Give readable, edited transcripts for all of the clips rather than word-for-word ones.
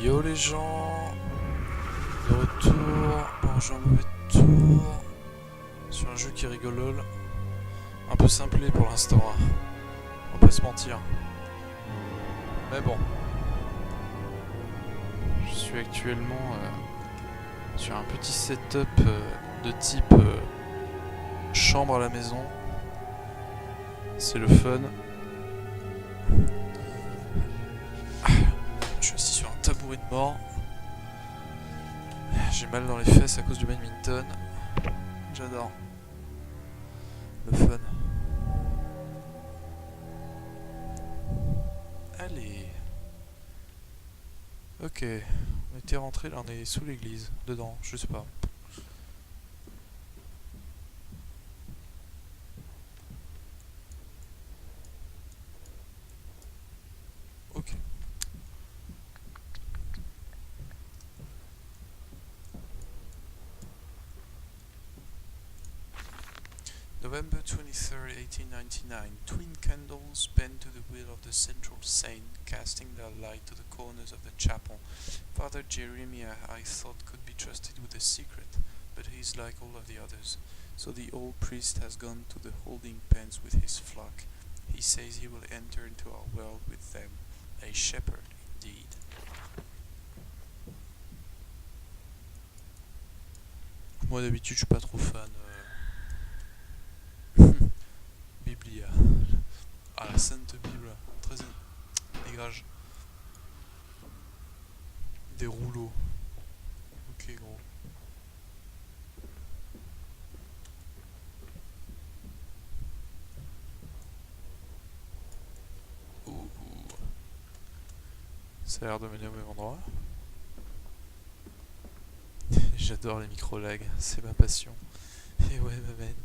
Yo les gens, de retour pour un jeu un mauvais tour sur un jeu qui rigole lol. Un peu simplé pour l'instant, hein. On va pas se mentir. Mais bon, je suis actuellement sur un petit setup de type chambre à la maison. C'est le fun. Je suis assis sur un tabouret de mort. J'ai mal dans les fesses à cause du badminton. J'adore. Le fun. Allez. Ok. On était rentré, là on est sous l'église. Dedans, je sais pas. Ok. November 23rd, 1899. Twin candles bent to the will of the central saint, casting their light to the corners of the chapel. Father Jeremiah, I thought, could be trusted with a secret, but he is like all of the others. So the old priest has gone to the holding pens with his flock. He says he will enter into our world with them. A shepherd, indeed. Moi d'habitude je suis pas trop fan. Biblia. Ah, la Sainte Bible. Très dégage. Des rouleaux. Ok, gros. Ouh. Ça a l'air de mener au même endroit. J'adore les micro-lags, c'est ma passion. Et ouais, ma mène.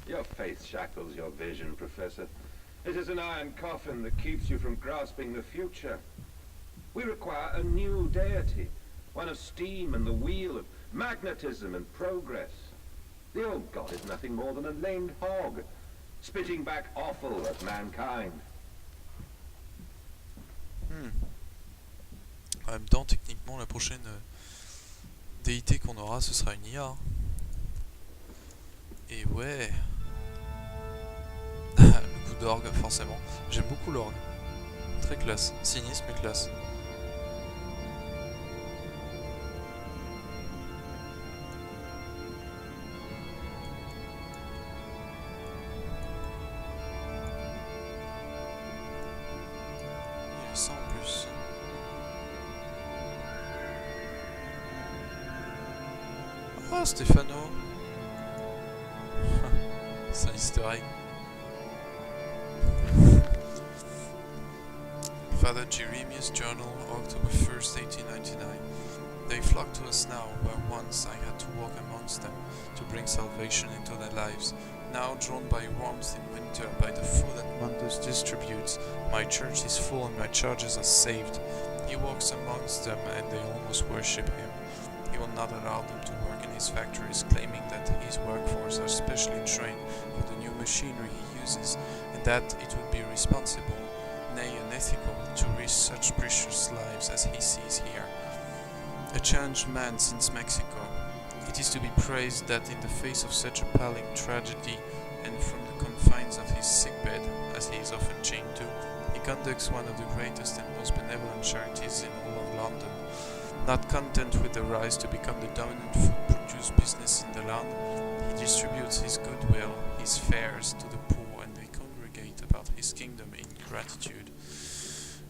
Your faith shackles your vision, Professor. It is an iron coffin that keeps you from grasping the future. We require a new deity, one of steam and the wheel, of magnetism and progress. The old god is nothing more than a lamed hog, spitting back offal at mankind. En même temps, techniquement, la prochaine déité qu'on aura, ce sera une IA. Et ouais. Le coup d'orgue, forcément. J'aime beaucoup l'orgue. Très classe. Sinistre, mais classe. Il y avait ça en plus. Ah, Stéphano. C'est un easter egg. Father Jeremiah's Journal, October 1st, 1899. They flock to us now, where once I had to walk amongst them to bring salvation into their lives. Now, drawn by warmth in winter, by the food that Mundus distributes, my church is full and my charges are saved. He walks amongst them and they almost worship him. He will not allow them to work in his factories, claiming that his workforce are specially trained for the new machinery he uses, and that it would be responsible, nay unethical, to risk such precious lives as he sees here. A changed man since Mexico. It is to be praised that in the face of such appalling tragedy, and from the confines of his sickbed, as he is often chained to, he conducts one of the greatest and most benevolent charities in all of London. Not content with the rise to become the dominant food produce business in the land, he distributes his goodwill, his fares to the poor, and they congregate about his kingdom in gratitude.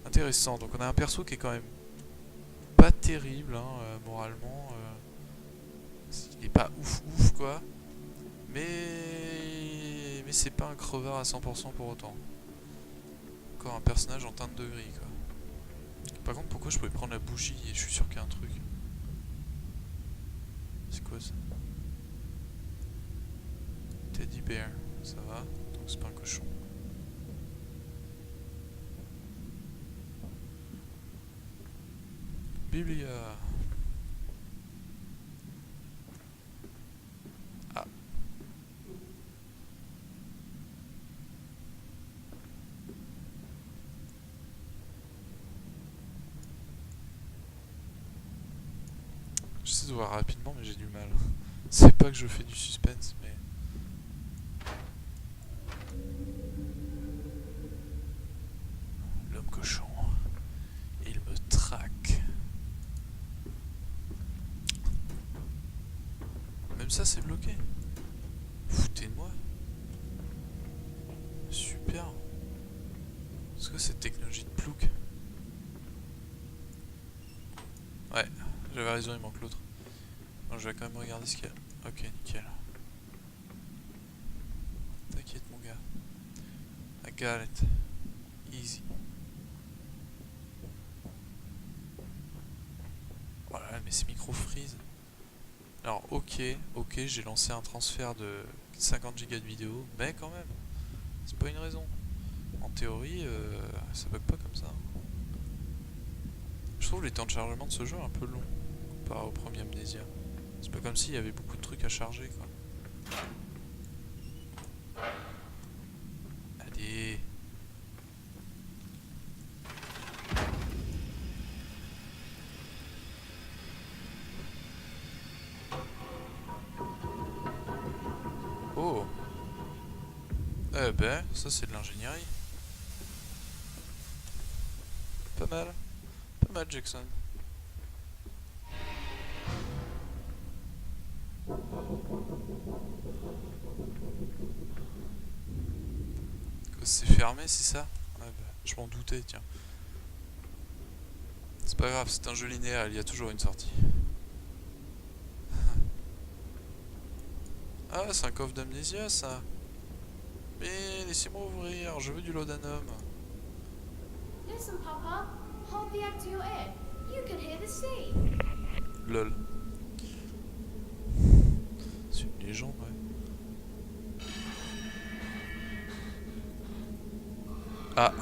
Intéressant, donc on a un perso qui est quand même pas terrible, hein, moralement. Il est pas ouf ouf quoi, mais c'est pas un crevard à 100% pour autant. Encore un personnage en teinte de gris quoi. Par contre, pourquoi je pouvais prendre la bougie et je suis sûr qu'il y a un truc. C'est quoi ça? Teddy bear, ça va, donc c'est pas un cochon. Biblia. Ah. J'essaie de voir rapidement, mais j'ai du mal. C'est pas que je fais du suspense, mais... L'homme cochon. Il me traque. Même ça, c'est bloqué. Foutez de moi. Super. Est-ce que c'est technologie de plouc? Ouais, j'avais raison, il manque l'autre. Bon, je vais quand même regarder ce qu'il y a. Ok, nickel. T'inquiète mon gars. I got it. Easy. Voilà, mais c'est micro-freeze. Alors, ok, j'ai lancé un transfert de 50 Go de vidéo, mais quand même, c'est pas une raison. En théorie, ça bug pas comme ça. Je trouve les temps de chargement de ce jeu un peu longs comparé au premier Amnesia. C'est pas comme s'il y avait beaucoup de trucs à charger, quoi. Allez. Oh. Eh ben, ça c'est de l'ingénierie. Pas mal. Pas mal, Jackson. C'est fermé, c'est ça? Ouais, bah, je m'en doutais, tiens. C'est pas grave, c'est un jeu linéaire, il y a toujours une sortie. Ah, c'est un coffre d'Amnesia, ça. Mais laissez-moi ouvrir, je veux du laudanum. Listen, Papa. Hold the egg to your ear. You can hear the sea. Lol. C'est une légende, ouais. Ah.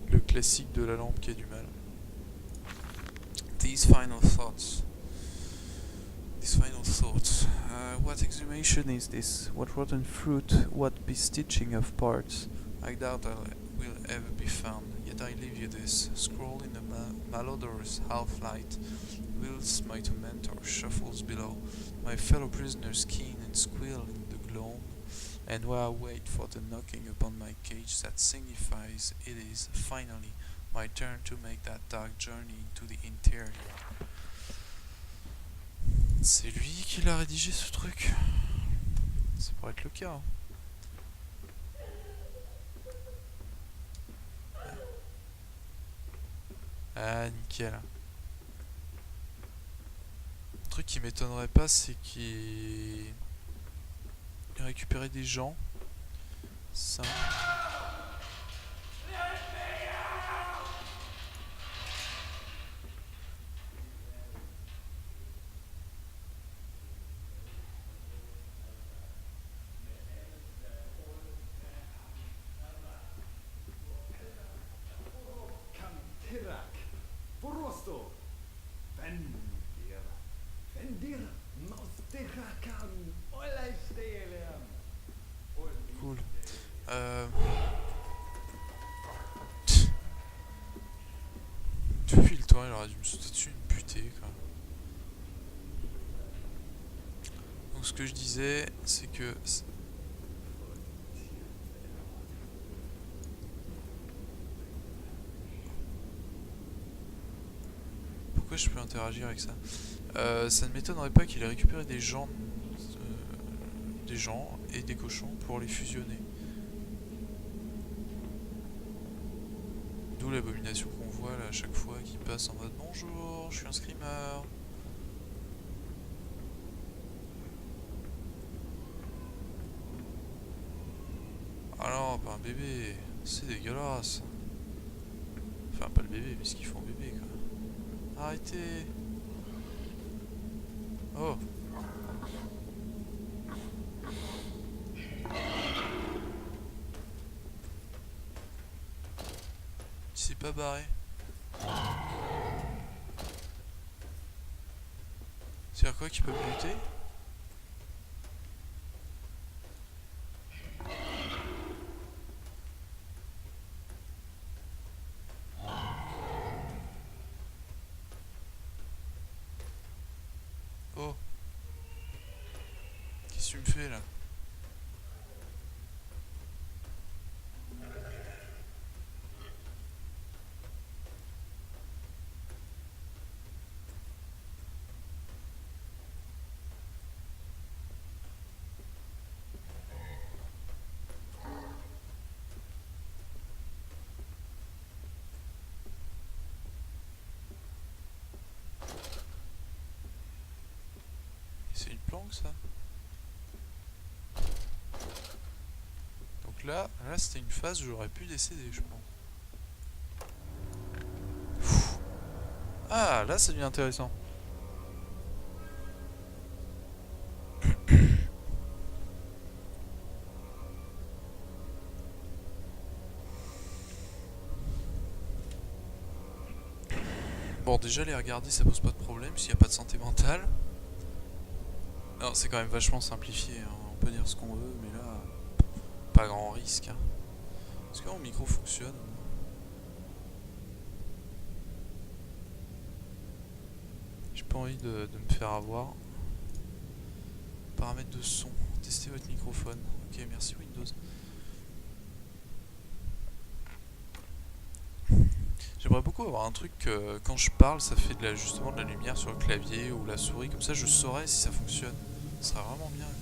Le classique de la lampe qui a du mal. These final thoughts. What exhumation is this? What rotten fruit? What bestitching of parts? I doubt I will ever be found. Yet I leave you this scroll in the malodorous half-light. Whilst my tormentor shuffles below, my fellow prisoners keen and squeal in the gloam. And while I wait for the knocking upon my cage that signifies it is finally my turn to make that dark journey into the interior. C'est lui qui l'a rédigé ce truc. Ça pourrait être le cas. Ah, nickel. Un truc qui m'étonnerait pas, c'est qu'il récupérait des gens. Ça. Cool. Depuis le temps, il aurait dû me sauter dessus une butée, quoi. Donc ce que je disais, c'est que... Pourquoi je peux interagir avec ça? Ça ne m'étonnerait pas qu'il ait récupéré des gens et des cochons pour les fusionner. D'où l'abomination qu'on voit là à chaque fois qui passe en mode bonjour, je suis un screamer. Ah non, pas un bébé, c'est dégueulasse. Enfin, pas le bébé, mais ce qu'ils font au bébé quoi. Arrêtez. Oh. Il s'est pas barré. C'est-à-dire quoi qu'il peut me buter? fais là? C'est une planque ça? Donc là c'était une phase où j'aurais pu décéder, je pense. Pfff. Ah, là ça devient intéressant. Bon, déjà les regarder ça pose pas de problème s'il n'y a pas de santé mentale. Non, c'est quand même vachement simplifié, hein. On peut dire ce qu'on veut, mais là, pas grand risque. Hein. Est-ce que mon micro fonctionne? J'ai pas envie de me faire avoir. Paramètres de son, testez votre microphone. Ok, merci Windows. J'aimerais beaucoup avoir un truc que quand je parle, ça fait justement de la lumière sur le clavier ou la souris, comme ça je saurais si ça fonctionne. Ce serait vraiment bien. Quoi.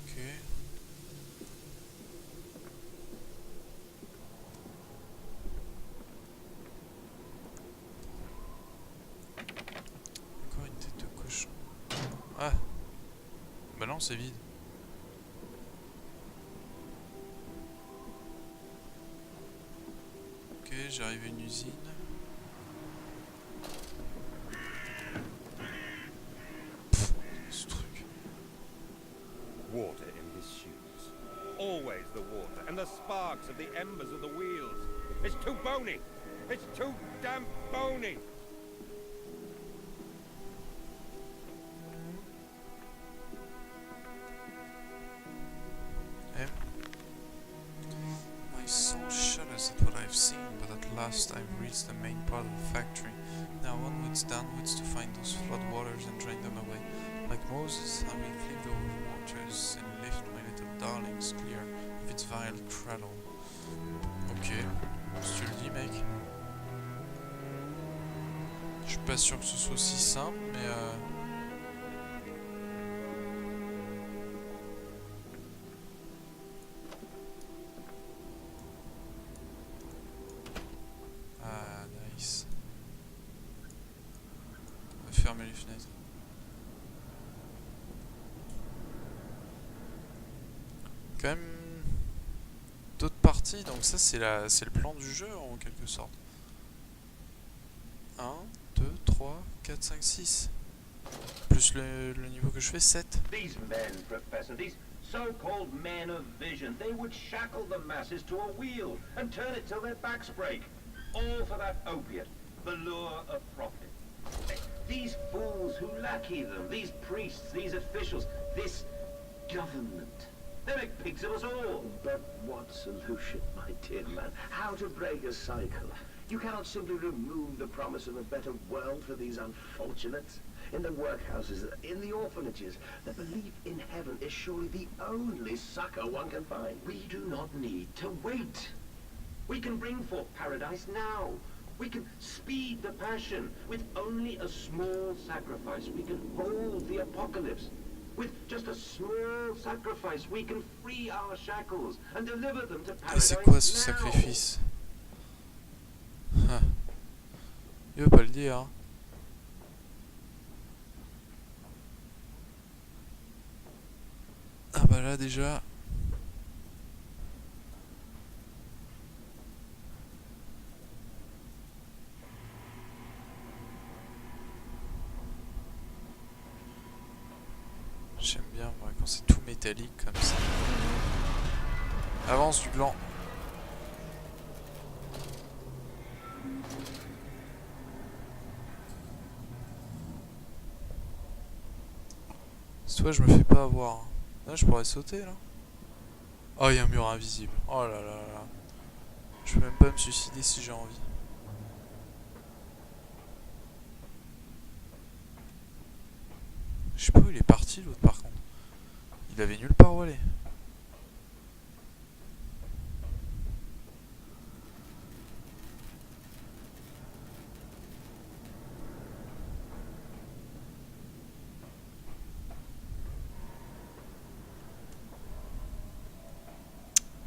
Ok. Encore une tête de cochon. Ah. Bah non, c'est vide. Ok, j'arrive à une usine. Pff, ce truc. Water in his shoes. Always the water, and the sparks of the embers of the wheels. It's too bony! It's too damn bony! My soul shudders at what I've seen, but at last I've reached the main part of the factory. Now onwards, downwards to find those flood waters and drain them away. Like Moses, I will cleave the waters and lift my little darlings clear of its vile cradle. Ok, si tu le dis mec. Je suis pas sûr que ce soit aussi simple, mais ah, nice. On va fermer les fenêtres. Quand même d'autres parties, donc ça c'est le plan du jeu en quelque sorte. 1, 2, 3, 4, 5, 6. Plus le niveau que je fais, 7. These men, Professor, these so-called men of vision, they would shackle the masses to a wheel and turn it till their backs break. All for that opiate, the lure of profit. These fools who lackey them, these priests, these officials, this government. They make pigs of us all. But what solution, my dear man? How to break a cycle? You cannot simply remove the promise of a better world for these unfortunates. In the workhouses, in the orphanages, the belief in heaven is surely the only succor one can find. We do not need to wait. We can bring forth paradise now. We can speed the passion. With only a small sacrifice, we can hold the apocalypse. With just a small sacrifice, we can free our shackles and deliver them to Et paradise c'est quoi ce now. sacrifice? Ah. Il veut pas le dire. Hein. Ah bah là déjà. J'aime bien moi, quand c'est tout métallique comme ça. Avance du gland. Cette fois je me fais pas avoir. Là je pourrais sauter là. Oh il y a un mur invisible. Oh là là là. Je peux même pas me suicider si j'ai envie. Je sais pas où il est parti l'autre par contre. Il avait nulle part où aller.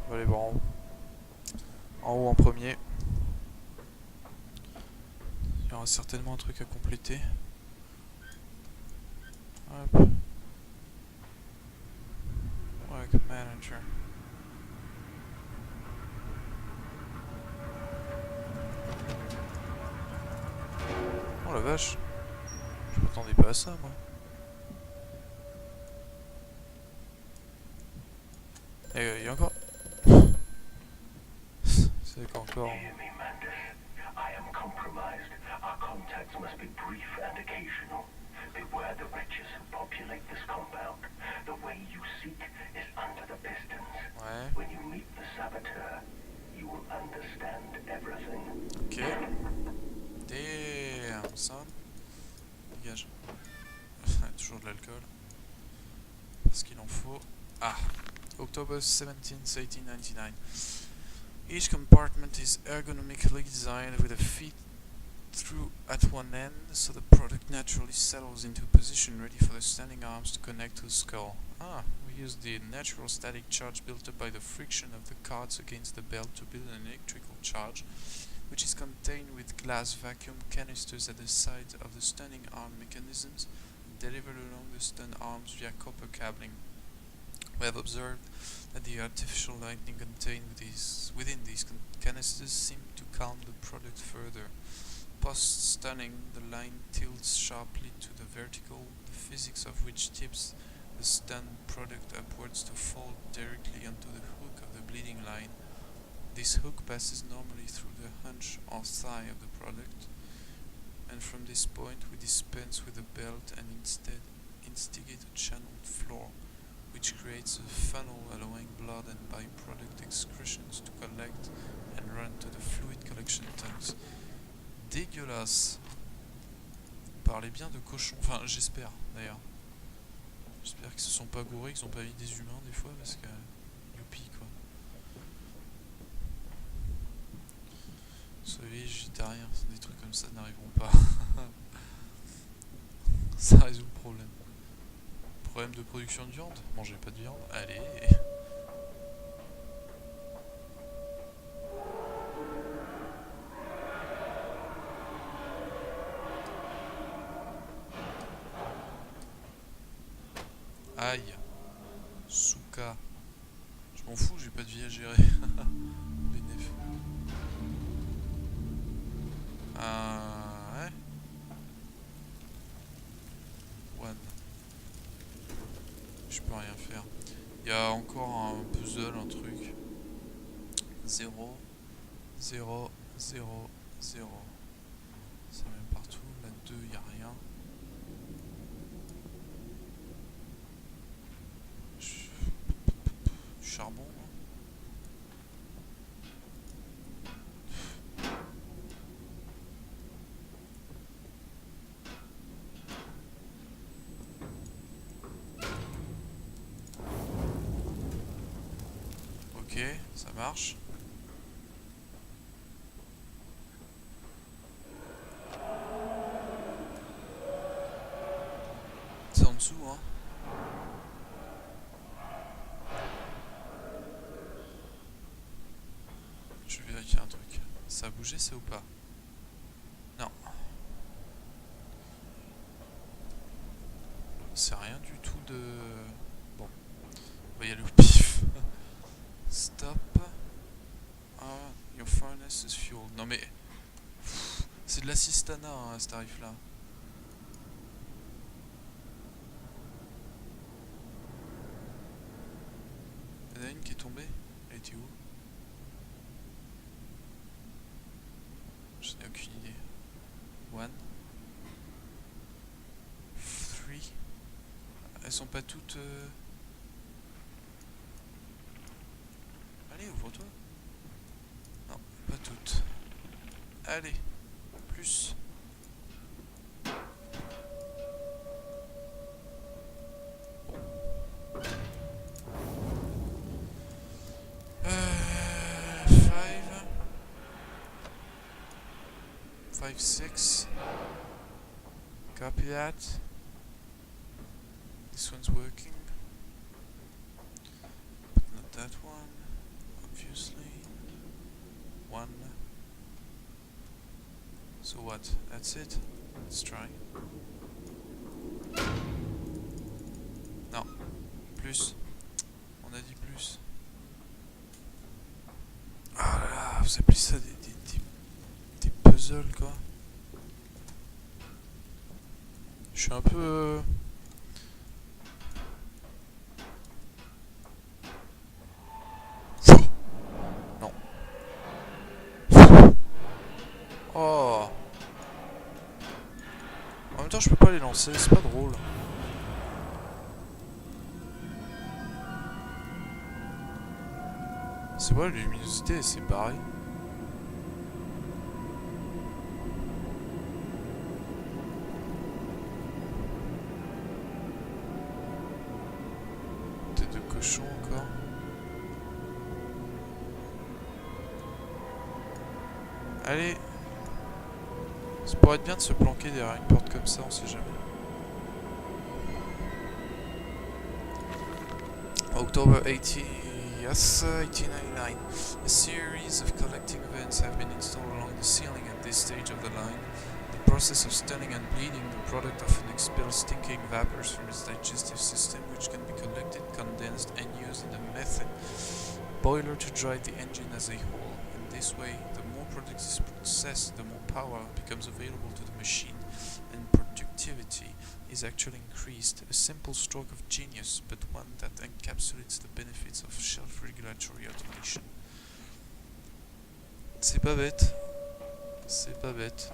On va aller voir en haut. En haut en premier. Il y aura certainement un truc à compléter. Hop. Work manager. Oh la vache. Je m'attendais pas à ça moi. Et il y a encore. C'est qu'encore. Hear me, Mandus. I am compromised. Our contacts must be brief and occasional. Beware the wretches who populate this compound. The way you seek is under the pistons. Ouais. When you meet the saboteur, you will understand everything. Ok. Damn, son. Dégage. Toujours de l'alcool. Parce qu'il en faut. Ah. October 17th, 1899. Each compartment is ergonomically designed with a feed through at one end, so the product naturally settles into position ready for the standing arms to connect to the skull. Ah, we use the natural static charge built up by the friction of the cards against the belt to build an electrical charge, which is contained with glass vacuum canisters at the side of the standing arm mechanisms and delivered along the stun arms via copper cabling. We have observed that the artificial lighting contained within these canisters seem to calm the product further. Post-stunning, the line tilts sharply to the vertical, the physics of which tips the stunned product upwards to fall directly onto the hook of the bleeding line. This hook passes normally through the hunch or thigh of the product, and from this point we dispense with the belt and instead instigate a channeled floor, which creates a funnel allowing blood and byproduct excretions to collect and run to the fluid collection tanks. Dégueulasse. Parlez bien de cochons. Enfin, j'espère d'ailleurs. J'espère qu'ils se sont pas gourés, qu'ils ont pas mis des humains des fois parce que. Youpi quoi. Soyez végétarien, des trucs comme ça n'arriveront pas. Ça résout le problème. Problème de production de viande. Mangez pas de viande. Allez. Aïe. Souka. Je m'en fous, j'ai pas de vie à gérer. Bénéf. Ouais. One. Je peux rien faire. Il y a encore un puzzle, un truc. 0, 0, 0, 0. Ça même partout. La 2, il n'y a rien. Du charbon. Ok, ça marche. C'est en dessous, hein. Je vais vérifier un truc. Ça a bougé, ça ou pas? Non. C'est rien du tout de... Bon. On va y aller au pif. Stop. Ah, your furnace is fueled. Non mais... C'est de l'assistana, hein, ce tarif-là. Il y en a une qui est tombée. Elle était où? Je n'ai aucune idée. 1 3. Elles sont pas toutes... Allez, ouvre-toi. Non, pas toutes. Allez, plus. 5, 6. Copy that. This one's working. But not that one, obviously. 1. So what? That's it? Let's try. Non. Plus. On a dit plus. Ah là là, vous appelez ça des puzzles quoi. Je suis un peu... Non. Oh. En même temps je peux pas les lancer, c'est pas drôle. C'est vrai, la luminosité c'est pareil. Tête de cochon encore. Allez. Ça pourrait être bien de se planquer derrière une porte comme ça, on sait jamais. October 18, yes, 1899. A series of collecting vents have been installed along the ceiling at this stage of the line. The process of stunning and bleeding, the product often expels stinking vapors from its digestive system, which can be collected, condensed, and used in the methane boiler to drive the engine as a whole. In this way, the more product is processed, the more power becomes available to the machine, and productivity is actually increased. A simple stroke of genius, but one that encapsulates the benefits of self-regulatory automation. C'est pas bête. C'est pas bête.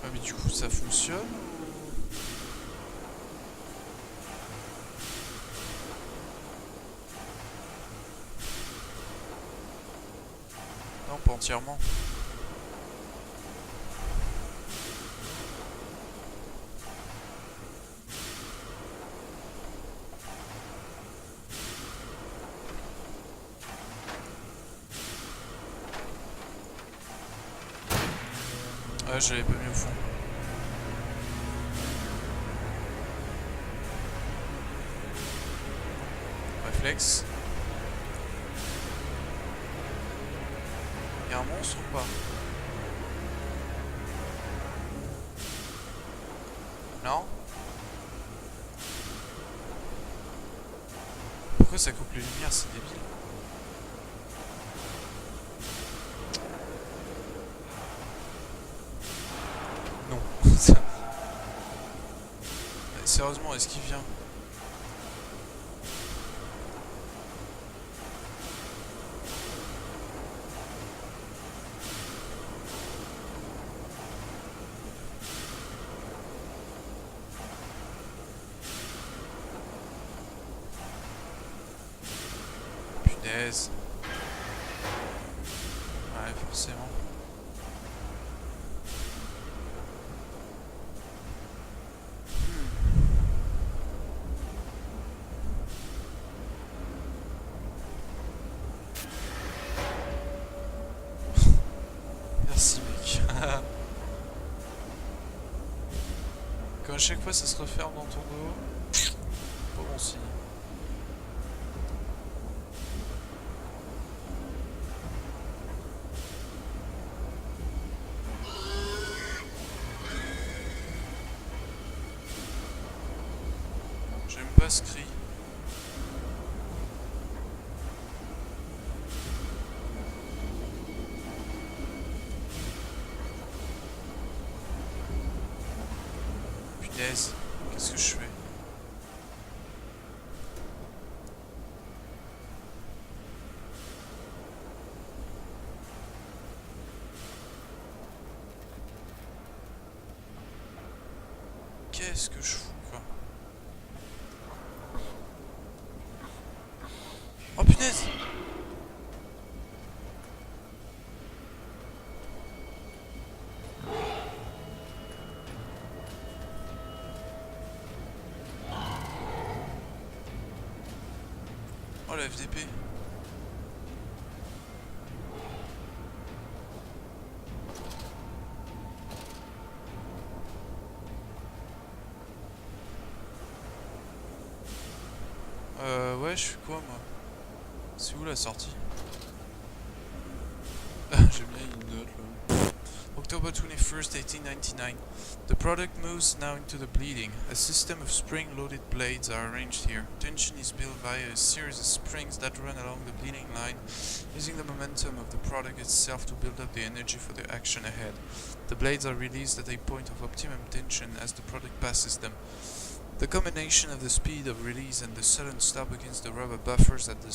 Ah mais du coup ça fonctionne ou... Non, pas entièrement. Ah, je l'avais pas mis au fond. Réflexe. Y'a un monstre ou pas? Non? Pourquoi ça coupe les lumières? C'est débile. Non. Sérieusement, est-ce qu'il vient? Punaise. Ouais, forcément. Merci mec. Quand à chaque fois ça se referme dans ton dos, pas bon signe. J'aime pas ce cri. Punaise, qu'est-ce que je fais? qu'est-ce que je fous, quoi? Oh punaise! Oh la FDP! Ouais, je suis quoi moi? C'est où la sortie? J'aime bien une note là. October 21st, 1899. The product moves now into the bleeding. A system of spring-loaded blades are arranged here. Tension is built via a series of springs that run along the bleeding line, using the momentum of the product itself to build up the energy for the action ahead. The blades are released at a point of optimum tension as the product passes them. The combination of the speed of release and the sudden stop against the rubber buffers at the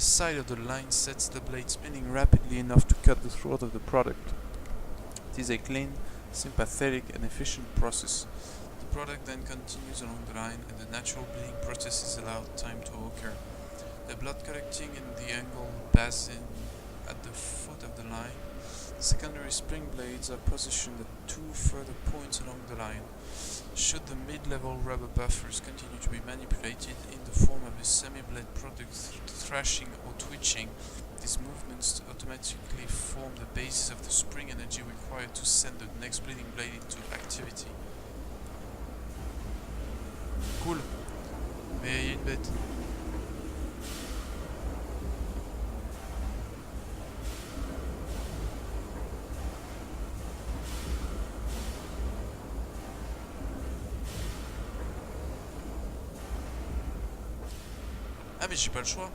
side of the line sets the blade spinning rapidly enough to cut the throat of the product. It is a clean, sympathetic and efficient process. The product then continues along the line and the natural bleeding process is allowed time to occur. The blood collecting in the angle basin at the foot of the line. Secondary spring blades are positioned at two further points along the line. Should the mid-level rubber buffers continue to be manipulated in the form of a semi-blade product thrashing or twitching, these movements automatically form the basis of the spring energy required to send the next bleeding blade into activity. Cool. Mais il y a une bête. Ah mais j'ai pas le choix.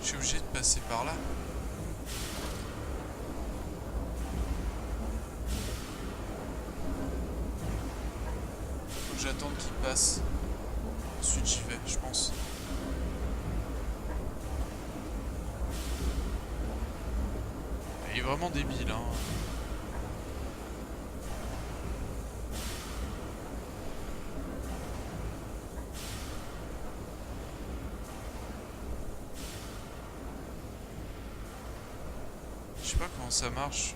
Je suis obligé de passer par là. Faut que j'attende qu'il passe. Ensuite j'y vais, je pense. Il est vraiment débile, hein. Je sais pas comment ça marche.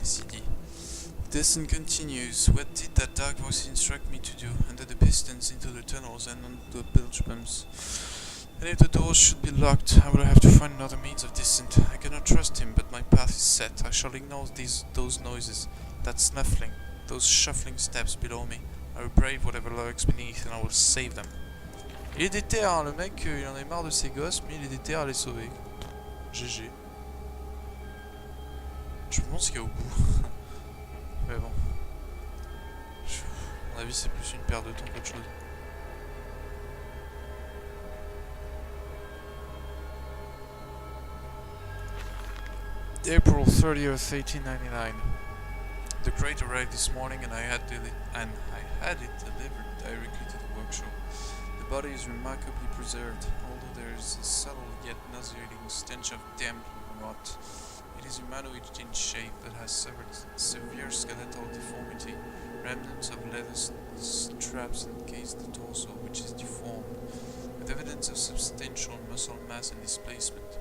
CD. Descent continues. What did that dark voice instruct me to do? Under the pistons, into the tunnels, and on the bilge pumps. And if the doors should be locked, I will have to find another means of descent. I cannot trust him, but my path is set. I shall ignore those noises, that snuffling, those shuffling steps below me. I will brave whatever lurks beneath, and I will save them. Il est déter, hein, le mec, il en a marre de ses gosses, mais il est déter à les sauver. GG. Je me demande ce qu'il y a au bout. Mais bon. À mon avis, c'est plus une perte de temps qu'autre chose. April 30th, 1899. The crate arrived this morning and I had it delivered directly to the workshop. The body is remarkably preserved, although there is a subtle yet nauseating stench of damp rot. It is humanoid in shape but has severe skeletal deformity. Remnants of leather straps encase the torso, which is deformed, with evidence of substantial muscle mass and displacement.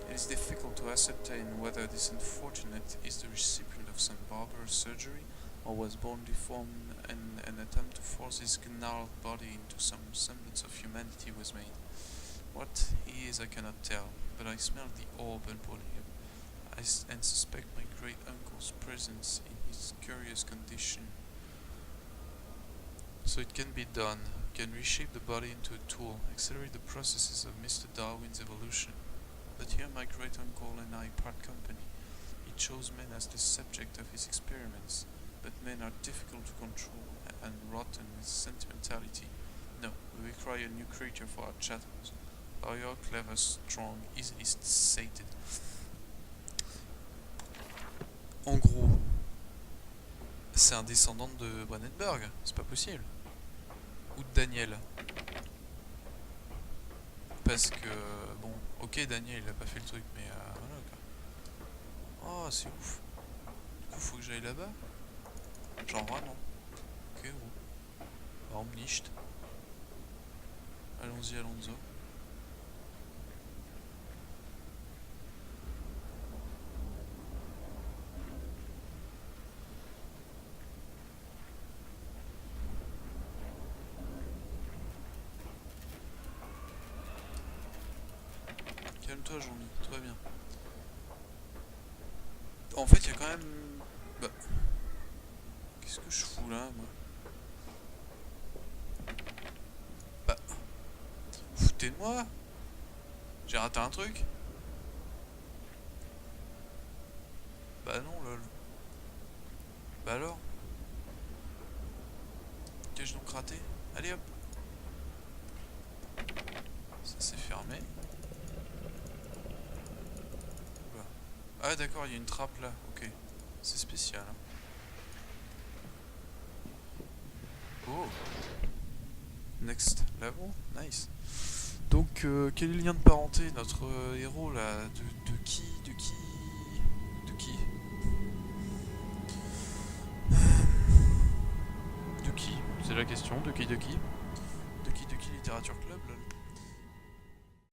It is difficult to ascertain whether this unfortunate is the recipient of some barbarous surgery or was born deformed and an attempt to force his gnarled body into some semblance of humanity was made. What he is I cannot tell, but I smell the orb upon him, and suspect my great-uncle's presence in his curious condition. So it can be done. Can reshape the body into a tool, accelerate the processes of Mr. Darwin's evolution. But here my great-uncle and I part company. He chose men as the subject of his experiments, but men are difficult to control and rotten with sentimentality. No, we require a new creature for our chattels. Warrior, clever, strong, easily sated. En gros, c'est un descendant de Brandenburg, c'est pas possible. Ou de Daniel. Parce que, bon, ok, Daniel il a pas fait le truc, mais voilà quoi. Oh, c'est ouf. Du coup, faut que j'aille là-bas. Genre vraiment. Ok, gros. Warum nicht? Allons-y, Alonso. Calme-toi, Jean-Mi, tout va bien. En fait, il y a quand même... Bah... Qu'est-ce que je fous là, moi? Bah... Vous foutez de moi? J'ai raté un truc? Bah non, lol. Bah alors? Qu'ai-je donc raté? Allez hop! Ça c'est fermé. Oula. Ah d'accord, il y a une trappe là, ok. C'est spécial. Hein. Oh! Next level, nice. Donc, quel est le lien de parenté, notre héros là? De qui? De qui? De qui? De qui? C'est la question, de qui? De qui? De qui littérature club là?